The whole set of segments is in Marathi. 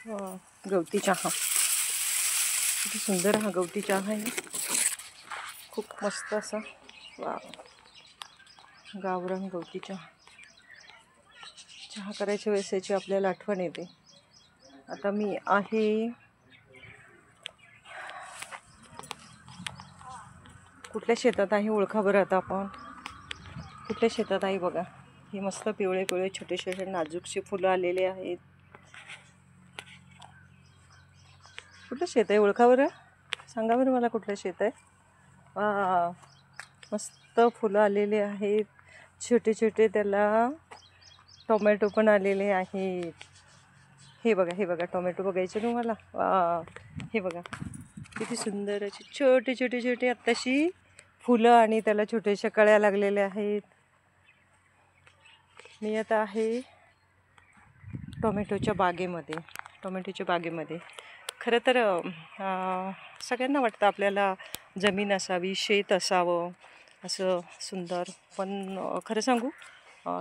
गवती चहा किती सुंदर हा गवती चहा आहे, खूप मस्त असा. वा, गावरान गवती चहा. चहा करायच्या वेळेस याची आपल्याला आठवण येते. आता मी आहे कुठल्या शेतात आहे ओळखा बरं. आता आपण कुठल्या शेतात आहे बघा. ही मस्त पिवळे पिवळे छोटे छोटे नाजूकशी फुलं आलेले आहेत. कुठलं शेत आहे ओळखा बरं, सांगा बरं मला कुठलं शेत आहे. वा, मस्त फुलं आलेले आहेत छोटे छोटे. त्याला टोमॅटो पण आलेले आहेत. हे बघा, हे बघा टोमॅटो बघायचे तुम्हाला. वा, हे बघा किती सुंदर अशी छोटे छोटे छोटे आत्ताशी फुलं आणि त्याला छोट्याशा कळ्या लागलेल्या आहेत. मी आता आहे टोमॅटोच्या बागेमध्ये. खरं तर सगळ्यांना वाटतं आपल्याला जमीन असावी, शेत असावं असं सुंदर. पण खरं सांगू,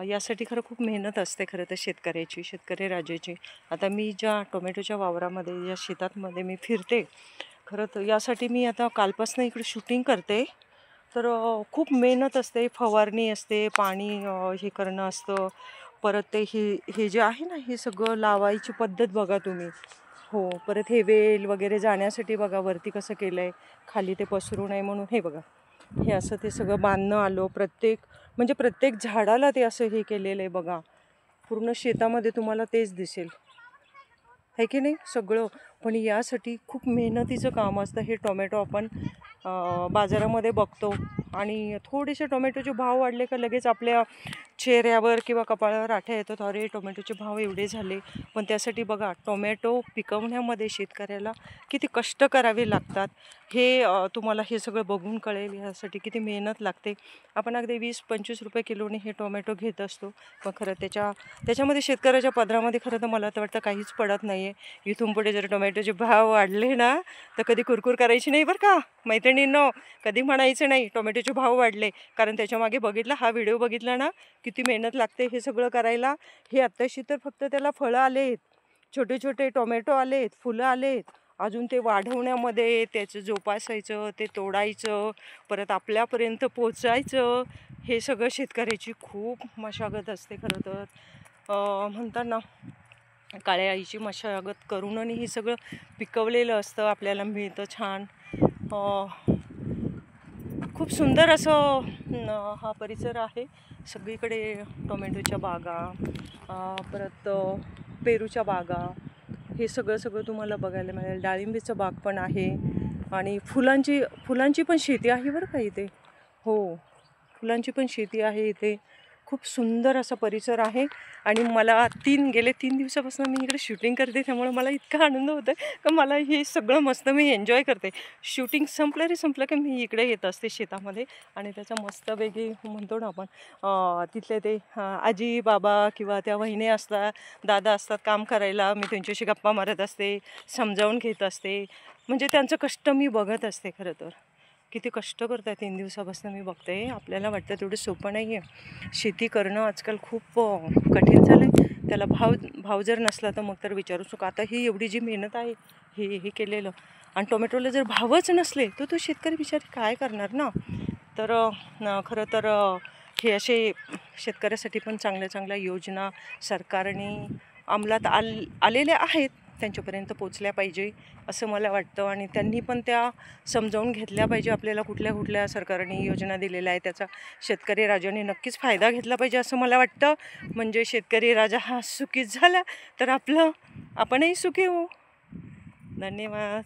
यासाठी खरं खूप मेहनत असते खरं तर शेतकऱ्याची, शेतकरी राजाची. आता मी ज्या टोमॅटोच्या वावरामध्ये, या शेतामध्ये मी फिरते, खरं तर यासाठी मी आता कालपासून इकडे शूटिंग करते. तर खूप मेहनत असते, फवारणी असते, पाणी हे करणं असतं. परत ते हे जे आहे ना, हे सगळं लावायची पद्धत बघा तुम्ही. हो, परत हे वेल वगैरे जाण्यासाठी बघा वरती कसं केलं आहे, खाली ते पसरू नये म्हणून. हे बघा, हे असं ते सगळं बांधणं आलं. प्रत्येक झाडाला ते असं हे केलेलं आहे बघा. पूर्ण शेतामध्ये तुम्हाला तेच दिसेल, आहे की नाही सगळं. पण यासाठी खूप मेहनतीचं काम असतं. हे टोमॅटो आपण बाजारामध्ये बघतो आणि थोडेसे टोमॅटोचे भाव वाढले का लगेच आपल्या चेहऱ्यावर किंवा कपाळावर आठ्या येतात, अरे टोमॅटोचे भाव एवढे झाले. पण त्यासाठी बघा, टोमॅटो पिकवण्यामध्ये शेतकऱ्याला किती कष्ट करावे लागतात हे तुम्हाला हे सगळं बघून कळेल. ह्यासाठी किती मेहनत लागते. आपण अगदी 20-25 रुपये किलोने हे टोमॅटो घेत असतो, पण खरं त्याच्यामध्ये शेतकऱ्याच्या पदरामध्ये खरं तर मला तर वाटतं काहीच पडत नाही आहे. इथून पुढे जर टोमॅटोचे भाव वाढले ना, तर कधी कुरकुर करायची नाही बरं का मैत्रिणींनो. कधी म्हणायचं नाही टोमॅटोचे भाव वाढले, कारण त्याच्यामागे हा व्हिडिओ बघितला ना, किती मेहनत लागते हे सगळं करायला. हे आत्ताशी तर फक्त त्याला फळं आलेत, छोटे छोटे टोमॅटो आलेत, फुलं आलेत. अजून ते वाढवण्यामध्ये, त्याचं जोपासायचं, ते तोडायचं, परत आपल्यापर्यंत पोचायचं, हे सगळं शेतकऱ्याची खूप मशागत असते. खरं तर म्हणतात ना, काळ्या आईची मशागत करून आणि हे सगळं पिकवलेलं असतं, आपल्याला मिळतं छान. खूप सुंदर असं हा परिसर आहे. सगळीकडे टोमॅटोच्या बागा, परत पेरूच्या बागा, हे सगळं तुम्हाला बघायला मिळेल. डाळिंबीचा बाग पण आहे आणि फुलांची पण शेती आहे बरं का इथे. हो, फुलांची पण शेती आहे इथे. खूप सुंदर असा परिसर आहे. आणि मला गेले 3 दिवसापासून मी इकडे शूटिंग करते, त्यामुळे मला इतका आनंद होतो आहे का मला हे सगळं मस्त मी एन्जॉय करते. शूटिंग संपलं की मी इकडे येत असते शेतामध्ये आणि त्याचा मस्तपैकी म्हणतो ना आपण, तिथले ते आजी बाबा किंवा त्या वहिनी असतात, दादा असतात काम करायला, मी त्यांच्याशी गप्पा मारत असते, समजावून घेत असते. म्हणजे त्यांचं कष्ट मी बघत असते. खरं तर किती कष्ट करत आहे 3 दिवसापासून मी बघते. आपल्याला वाटतं तेवढं सोपं नाही आहे शेती करणं. आजकाल खूप कठीण झालं आहे. त्याला भाव जर नसला तर मग तर विचारूच नका. आता ही एवढी जी मेहनत आहे हे केलेलं, आणि टोमॅटोला जर भावच नसले तर तो शेतकरी बिचारी काय करणार ना. तर खरं तर हे असे शेतकऱ्यासाठी पण चांगल्या चांगल्या योजना सरकारने अंमलात आलेल्या आहेत, त्यांच्यापर्यंत पोचल्या पाहिजे असं मला वाटतं. आणि त्यांनी पण त्या समजावून घेतल्या पाहिजे. आपल्याला कुठल्या कुठल्या सरकारने योजना दिलेल्या आहे त्याचा शेतकरी राजाने नक्कीच फायदा घेतला पाहिजे असं मला वाटतं. म्हणजे शेतकरी राजा हा सुखी झाला तर आपणही सुखी होऊ. धन्यवाद.